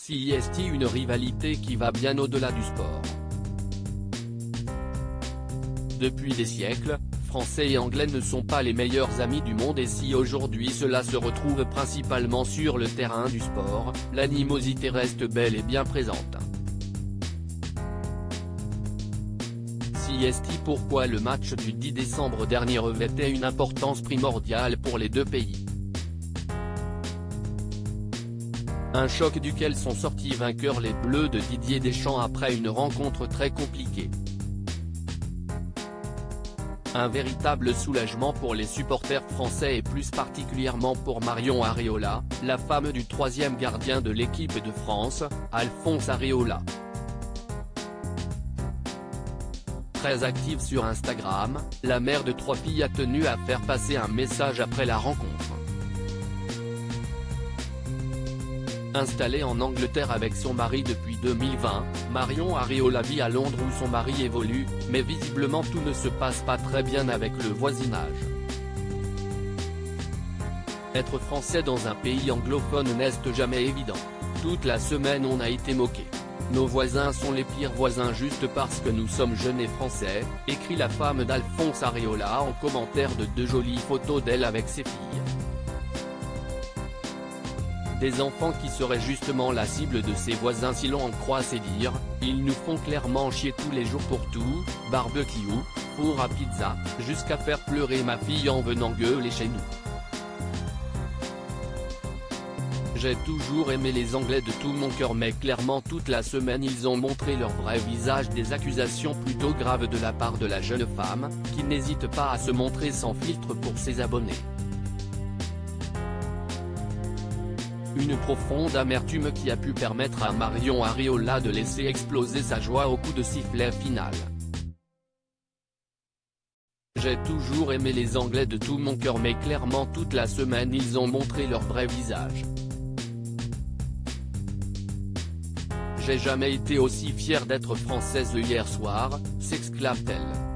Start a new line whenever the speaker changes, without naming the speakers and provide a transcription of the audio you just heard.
CIST, une rivalité qui va bien au-delà du sport. Depuis des siècles, Français et Anglais ne sont pas les meilleurs amis du monde, et si aujourd'hui cela se retrouve principalement sur le terrain du sport, l'animosité reste bel et bien présente. CIST, pourquoi le match du 10 décembre dernier revêtait une importance primordiale pour les deux pays. Un choc duquel sont sortis vainqueurs les Bleus de Didier Deschamps après une rencontre très compliquée. Un véritable soulagement pour les supporters français et plus particulièrement pour Marion Areola, la femme du troisième gardien de l'équipe de France, Alphonse Areola. Très active sur Instagram, la mère de 3 filles a tenu à faire passer un message après la rencontre. Installée en Angleterre avec son mari depuis 2020, Marion Areola vit à Londres où son mari évolue, mais visiblement tout ne se passe pas très bien avec le voisinage. Être français dans un pays anglophone n'est jamais évident. Toute la semaine on a été moqué. Nos voisins sont les pires voisins juste parce que nous sommes jeunes et français, écrit la femme d'Alphonse Areola en commentaire de 2 jolies photos d'elle avec ses filles. Des enfants qui seraient justement la cible de ses voisins si l'on en croit ses dires, ils nous font clairement chier tous les jours pour tout, barbecue, four à pizza, jusqu'à faire pleurer ma fille en venant gueuler chez nous. J'ai toujours aimé les Anglais de tout mon cœur, mais clairement toute la semaine ils ont montré leur vrai visage, des accusations plutôt graves de la part de la jeune femme, qui n'hésite pas à se montrer sans filtre pour ses abonnés. Une profonde amertume qui a pu permettre à Marion Areola de laisser exploser sa joie au coup de sifflet final. J'ai toujours aimé les Anglais de tout mon cœur, mais clairement toute la semaine ils ont montré leur vrai visage. J'ai jamais été aussi fière d'être française hier soir, s'exclame-t-elle.